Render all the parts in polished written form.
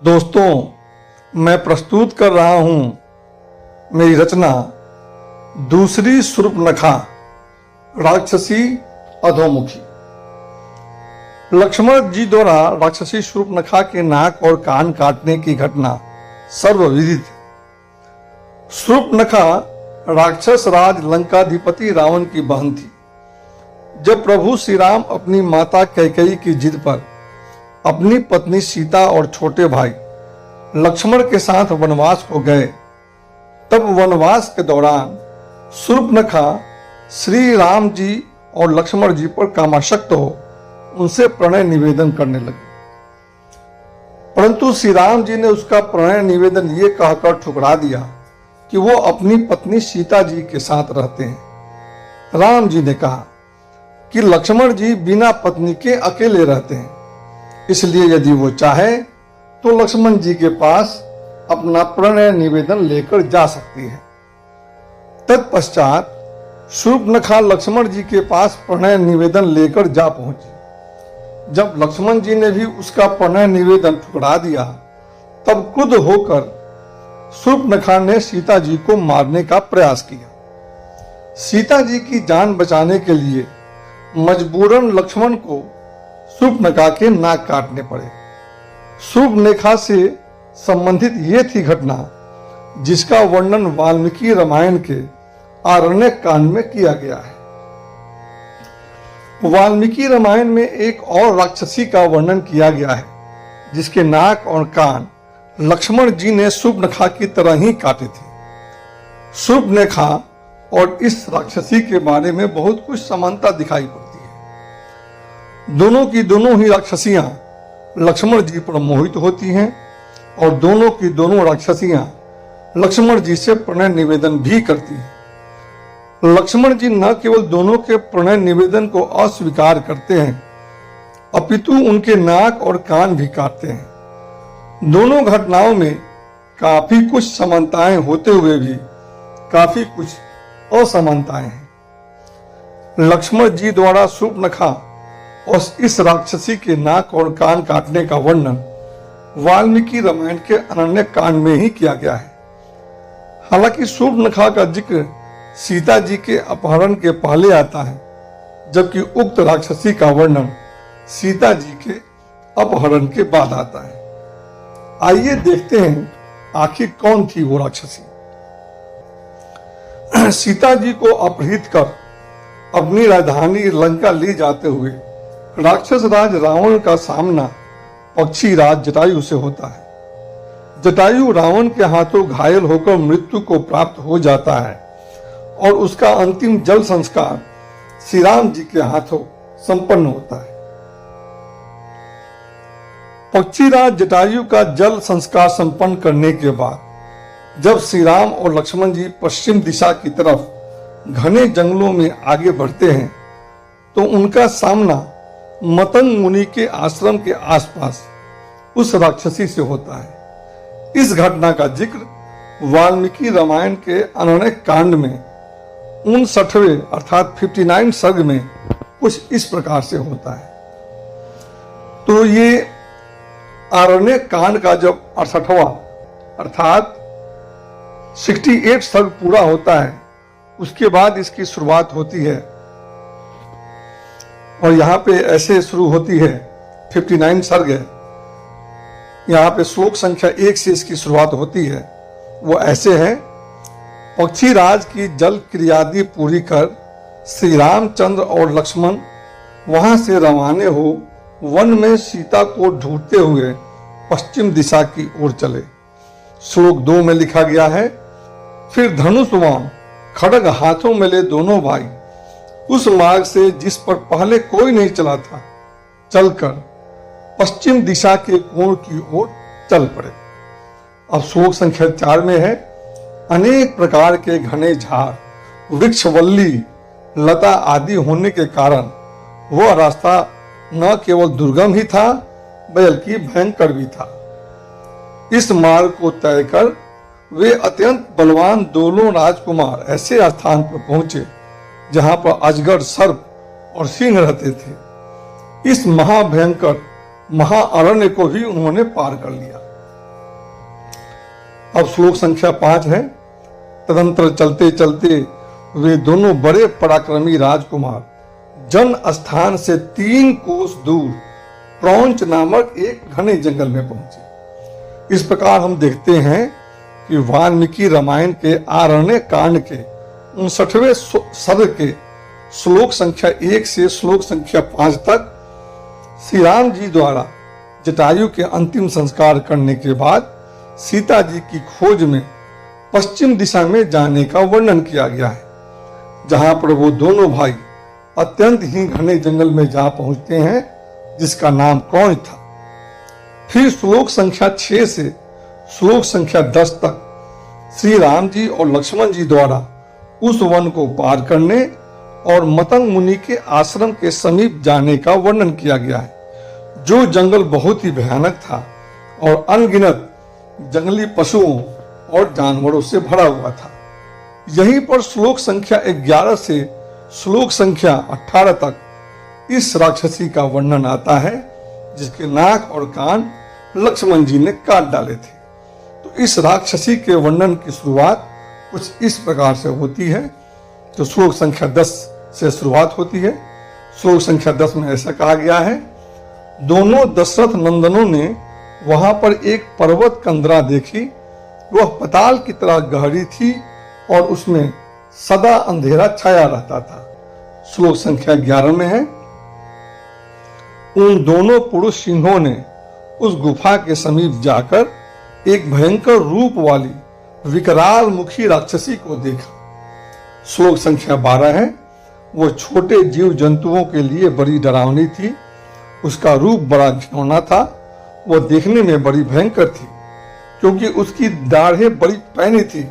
दोस्तों, मैं प्रस्तुत कर रहा हूं मेरी रचना दूसरी शूर्पणखा राक्षसी अधोमुखी। लक्ष्मण जी द्वारा राक्षसी शूर्पणखा के नाक और कान काटने की घटना सर्वविदित है। शूर्पणखा राक्षस राज लंकाधिपति रावण की बहन थी। जब प्रभु श्री राम अपनी माता कैकेयी की जिद पर अपनी पत्नी सीता और छोटे भाई लक्ष्मण के साथ वनवास को गए, तब वनवास के दौरान शूर्पणखा श्री राम जी और लक्ष्मण जी पर कामासक्त हो उनसे प्रणय निवेदन करने लगी। परंतु श्री राम जी ने उसका प्रणय निवेदन ये कहकर ठुकरा दिया कि वो अपनी पत्नी सीता जी के साथ रहते हैं। राम जी ने कहा कि लक्ष्मण जी बिना पत्नी के अकेले रहते हैं, इसलिए यदि वो चाहे तो लक्ष्मण जी के पास अपना प्रणय निवेदन लेकर जा सकती है। तत्पश्चात शूर्पणखा लक्ष्मण जी के पास प्रणय निवेदन लेकर जा पहुंची। जब लक्ष्मण जी ने भी उसका प्रणय निवेदन ठुकरा दिया, तब क्रुद्ध होकर शूर्पणखा ने सीता जी को मारने का प्रयास किया। सीता जी की जान बचाने के लिए मजबूरन लक्ष्मण को शूर्पणखा के नाक काटने पड़े। शूर्पणखा से संबंधित ये थी घटना जिसका वर्णन वाल्मीकि रामायण के आरण्यक कांड में किया गया है। वाल्मीकि रामायण में एक और राक्षसी का वर्णन किया गया है जिसके नाक और कान लक्ष्मण जी ने शूर्पणखा की तरह ही काटे थे। शूर्पणखा और इस राक्षसी के बारे में बहुत कुछ समानता दिखाई पड़ती है। दोनों की दोनों ही राक्षसियां लक्ष्मण जी पर मोहित होती हैं और दोनों की दोनों राक्षसियां लक्ष्मण जी से प्रणय निवेदन भी करती हैं। लक्ष्मण जी न केवल दोनों के प्रणय निवेदन को अस्वीकार करते हैं, अपितु उनके नाक और कान भी काटते हैं। दोनों घटनाओं में काफी कुछ समानताएं होते हुए भी काफी कुछ असमानताएं हैं। लक्ष्मण जी द्वारा शूर्पणखा और इस राक्षसी के नाक और कान काटने का वर्णन वाल्मीकि रामायण के अरण्यक कांड में ही किया गया है। हालांकि शूर्पणखा का जिक्र सीता जी के अपहरण के पहले आता है, जबकि उक्त राक्षसी का वर्णन सीता जी के अपहरण के बाद आता है। आइए देखते हैं आखिर कौन थी वो राक्षसी। सीता जी को अपहृत कर अपनी राजधानी लंका ले जाते हुए राक्षस राज रावण का सामना पक्षी राज जटायु से होता है। जटायु रावण के हाथों घायल होकर मृत्यु को प्राप्त हो जाता है और उसका अंतिम जल संस्कार श्री राम जी के हाथों संपन्न होता है। पक्षी राज जटायु का जल संस्कार संपन्न करने के बाद जब श्री राम और लक्ष्मण जी पश्चिम दिशा की तरफ घने जंगलों में आगे बढ़ते हैं, तो उनका सामना मतंग मुनि के आश्रम के आसपास उस राक्षसी से होता है। इस घटना का जिक्र वाल्मीकि रामायण के अरण्यक कांड में 59वें अर्थात 59 सर्ग में कुछ इस प्रकार से होता है। तो ये अरण्यक कांड का जब 68वां अर्थात 68 सर्ग पूरा होता है, उसके बाद इसकी शुरुआत होती है और यहाँ पे ऐसे शुरू होती है। 59 सर्ग है, यहाँ पे श्लोक संख्या 1 से इसकी शुरुआत होती है। वो ऐसे है: पक्षी राज की जल क्रियादि पूरी कर श्री रामचंद्र और लक्ष्मण वहां से रवाने हो वन में सीता को ढूंढते हुए पश्चिम दिशा की ओर चले। श्लोक 2 में लिखा गया है: फिर धनुषवान खड्ग हाथों में ले दोनों भाई उस मार्ग से जिस पर पहले कोई नहीं चला था चलकर पश्चिम दिशा के कोण की ओर चल पड़े। अब श्लोक संख्या 4 में है: अनेक प्रकार के घने झाड़ वृक्षवल्ली लता आदि होने के कारण वह रास्ता न केवल दुर्गम ही था बल्कि भयंकर भी था। इस मार्ग को तय कर वे अत्यंत बलवान दोनों राजकुमार ऐसे स्थान पर पहुंचे जहां पर अजगर, सर्प और सिंह रहते थे। इस महाभयंकर महाअरण्य को ही उन्होंने पार कर लिया। अब श्लोक संख्या 5 है। तदंतर चलते चलते वे दोनों बड़े पराक्रमी राजकुमार जन स्थान से 3 कोस दूर प्रौंच नामक एक घने जंगल में पहुंचे। इस प्रकार हम देखते हैं कि वाल्मीकि रामायण के आरण्य कांड के 59वें सर्ग के श्लोक संख्या 1 से श्लोक संख्या 5 तक श्री राम जी द्वारा जटायु के अंतिम संस्कार करने के बाद सीता जी की खोज में पश्चिम दिशा में जाने का वर्णन किया गया है, जहां पर वो दोनों भाई अत्यंत ही घने जंगल में जा पहुंचते हैं जिसका नाम प्रौंच था। फिर श्लोक संख्या 6 से श्लोक संख्या 10 तक श्री राम जी और लक्ष्मण जी द्वारा उस वन को पार करने और मतंग मुनि के आश्रम के समीप जाने का वर्णन किया गया है, जो जंगल बहुत ही भयानक था और अनगिनत जंगली पशुओं और जानवरों से भरा हुआ था। यहीं पर श्लोक संख्या 11 से श्लोक संख्या 18 तक इस राक्षसी का वर्णन आता है जिसके नाक और कान लक्ष्मण जी ने काट डाले थे। तो इस राक्षसी के वर्णन की शुरुआत कुछ इस प्रकार से होती है। तो श्लोक संख्या 10 से शुरुआत होती है। श्लोक संख्या 10 में ऐसा कहा गया है, दोनों दशरथ नंदनों ने वहां पर एक पर्वत कंदरा देखी। वह पताल की तरह गहरी थी और उसमें सदा अंधेरा छाया रहता था। श्लोक संख्या 11 में है, उन दोनों पुरुष सिंहों ने उस गुफा के समीप जाकर एक भयंकर रूप वाली विकराल मुखी राक्षसी को देखा। श्लोक संख्या 12 है, वो छोटे जीव जंतुओं के लिए बड़ी डरावनी थी। उसका रूप बड़ा घिनौना था। वो देखने में बड़ी भयंकर थी क्योंकि उसकी दाढ़ें बड़ी पैनी थी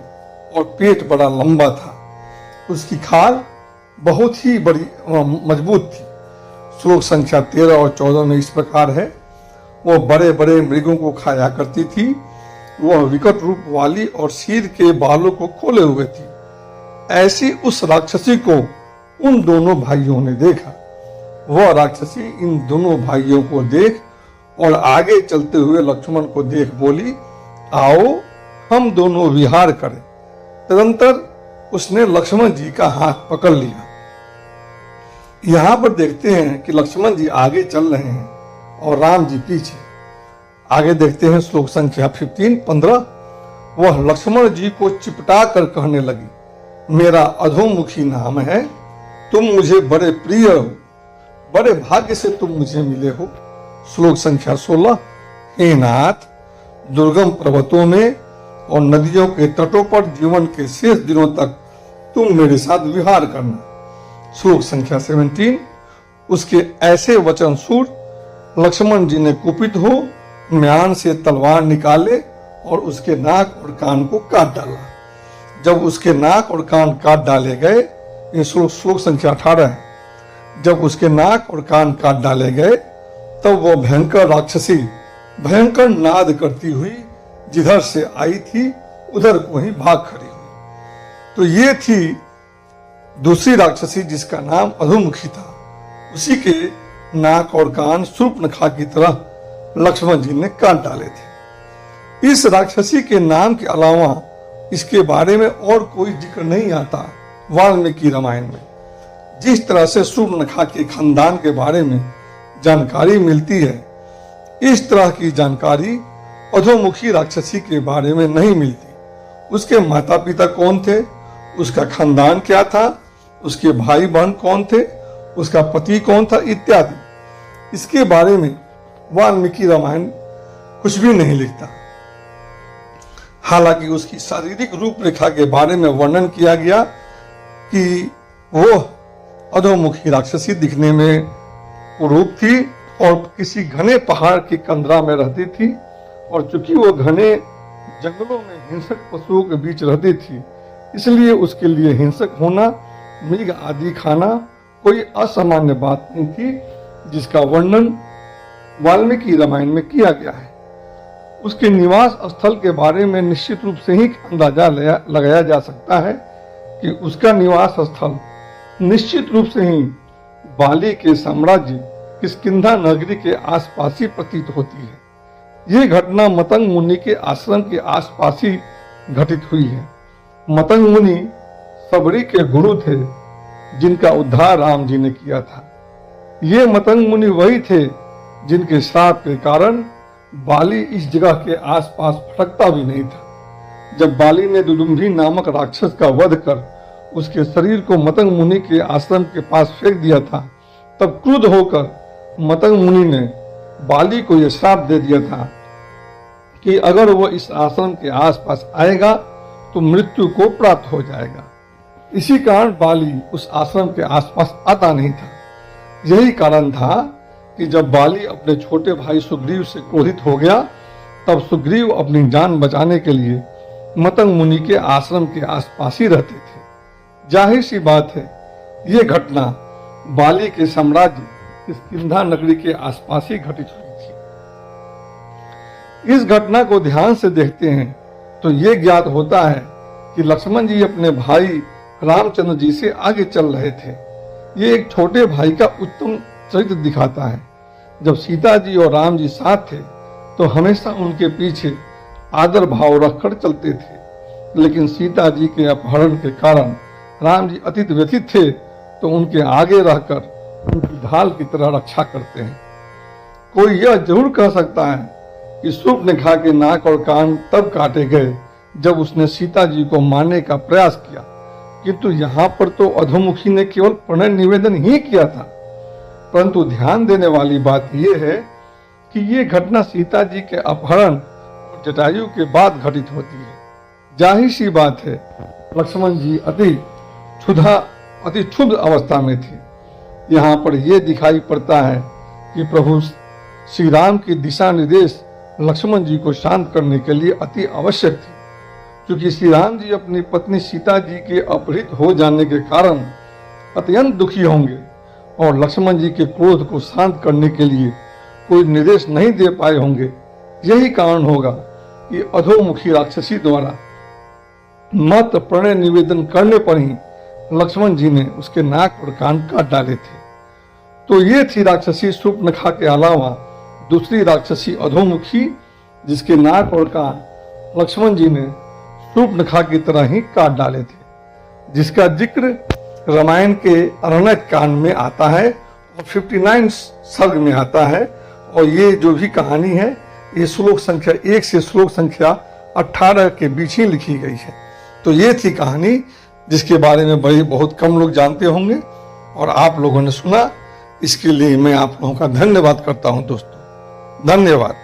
और पेट बड़ा लंबा था। उसकी खाल बहुत ही बड़ी मजबूत थी। श्लोक संख्या 13 और 14 में इस प्रकार है, वो बड़े बड़े मृगों को खाया करती थी। वह विकट रूप वाली और सिर के बालों को खोले हुए थी। ऐसी उस राक्षसी को उन दोनों भाइयों ने देखा। वह राक्षसी इन दोनों भाइयों को देख और आगे चलते हुए लक्ष्मण को देख बोली, आओ हम दोनों विहार करें। तदंतर उसने लक्ष्मण जी का हाथ पकड़ लिया। यहां पर देखते हैं कि लक्ष्मण जी आगे चल रहे हैं और राम जी पीछे। आगे देखते हैं श्लोक संख्या 15। वह लक्ष्मण जी को चिपटा कर कहने लगी, मेरा अधोमुखी नाम है, तुम मुझे बड़े प्रिय हो, बड़े भाग्य से तुम मुझे मिले हो। श्लोक संख्या 16, हे नाथ, दुर्गम पर्वतों में और नदियों के तटों पर जीवन के शेष दिनों तक तुम मेरे साथ विहार करना। श्लोक संख्या 17, उसके ऐसे वचन सुन लक्ष्मण जी ने कुपित हो म्यान से तलवार निकाले और उसके नाक और कान को काट डाला। जब उसके नाक और कान काट डाले गए, ये श्लोक संख्या 18 है, जब उसके नाक और कान काट डाले गए तब वह भयंकर राक्षसी भयंकर नाद करती हुई जिधर से आई थी उधर को ही भाग खड़ी हुई। तो ये थी दूसरी राक्षसी जिसका नाम अधोमुखी था। उसी के नाक और कान शूर्पणखा की तरह लक्ष्मण जी ने काट डाले थे। इस राक्षसी के नाम के अलावा इसके बारे में और कोई जिक्र नहीं आता वाल्मीकि रामायण में। जिस तरह से शूर्पणखा के खानदान के बारे में जानकारी मिलती है, इस तरह की जानकारी अधोमुखी राक्षसी के बारे में नहीं मिलती। उसके माता पिता कौन थे, उसका खानदान क्या था, उसके भाई बहन कौन थे, उसका पति कौन था इत्यादि, इसके बारे में वाल्मीकि रामायण कुछ भी नहीं लिखता। हालांकि उसकी शारीरिक रूपरेखा के बारे में वर्णन किया गया कि वो अधोमुखी राक्षसी दिखने में कुरूप थी और किसी घने पहाड़ की कंदरा में रहती थी, और चूंकि वो घने जंगलों में हिंसक पशुओं के बीच रहती थी, इसलिए उसके लिए हिंसक होना, मृग आदि खाना कोई असामान्य बात नहीं थी, जिसका वर्णन वाल्मीकि रामायण में किया गया है। उसके निवास स्थल के बारे में निश्चित रूप से ही अंदाजा लगाया जा सकता है कि उसका निवास स्थल निश्चित रूप से ही बाली के साम्राज्य किष्किंधा नगरी के आसपास ही प्रतीत होती है। ये घटना मतंग मुनि के आश्रम के आसपास ही घटित हुई है। मतंग मुनि सबरी के गुरु थे जिनका उद्धार राम जी ने किया था। ये मतंग मुनि वही थे जिनके श्राप के कारण बाली इस जगह के आसपास भटकता भी नहीं था। जब बाली ने दुदुम्भी नामक राक्षस का वध कर उसके शरीर को मतंग मुनि के आश्रम के पास फेंक दिया था, तब क्रुद्ध होकर मतंग मुनि ने बाली को यह श्राप दे दिया था कि अगर वह इस आश्रम के आसपास आएगा तो मृत्यु को प्राप्त हो जाएगा। इसी कारण बाली उस आश्रम के आसपास आता नहीं था। यही कारण था कि जब बाली अपने छोटे भाई सुग्रीव से क्रोधित हो गया, तब सुग्रीव अपनी जान बचाने के लिए मतंग मुनि के आश्रम के आसपास ही रहते थे। जाहिर सी बात है, ये घटना बाली के साम्राज्य किष्किंधा नगरी के आसपास ही घटित हुई थी। इस घटना को ध्यान से देखते हैं तो ये ज्ञात होता है कि लक्ष्मण जी अपने भाई रामचंद्र जी से आगे चल रहे थे। ये एक छोटे भाई का उत्तम चरित्र दिखाता है। जब सीता जी और राम जी साथ थे तो हमेशा उनके पीछे आदर भाव रखकर चलते थे, लेकिन सीता जी के अपहरण के कारण राम जी अतीत व्यथित थे तो उनके आगे रहकर उनकी ढाल की तरह रक्षा करते हैं। कोई यह जरूर कह सकता है कि शूर्पणखा के नाक और कान तब काटे गए जब उसने सीता जी को मारने का प्रयास किया, किंतु यहाँ पर तो अधोमुखी ने केवल प्रणय निवेदन ही किया था। परंतु ध्यान देने वाली बात यह है कि ये घटना सीता जी के अपहरण और जटायु के बाद घटित होती है। जाहिर सी बात है, लक्ष्मण जी अति क्षुब्ध अवस्था में थे। यहाँ पर यह दिखाई पड़ता है कि प्रभु श्री राम की दिशा निर्देश लक्ष्मण जी को शांत करने के लिए अति आवश्यक थी, क्योंकि श्री राम जी अपनी पत्नी सीता जी के अपहृत हो जाने के कारण अत्यंत दुखी होंगे और लक्ष्मण जी के क्रोध को शांत करने के लिए कोई निर्देश नहीं दे पाए होंगे। यही कारण होगा कि अधोमुखी राक्षसी द्वारा मात्र प्रणय निवेदन करने पर ही लक्ष्मण जी ने उसके नाक और कान काट डाले थे। तो ये थी राक्षसी शूर्पणखा के अलावा दूसरी राक्षसी अधोमुखी, जिसके नाक और कान लक्ष्मण जी ने शूर्पणखा की तरह ही काट डाले थे, जिसका जिक्र रामायण के अरण्यक कांड में आता है और 59 सर्ग में आता है। और ये जो भी कहानी है ये श्लोक संख्या 1 से श्लोक संख्या 18 के बीच ही लिखी गई है। तो ये थी कहानी जिसके बारे में बहुत कम लोग जानते होंगे और आप लोगों ने सुना। इसके लिए मैं आप लोगों का धन्यवाद करता हूं दोस्तों। धन्यवाद।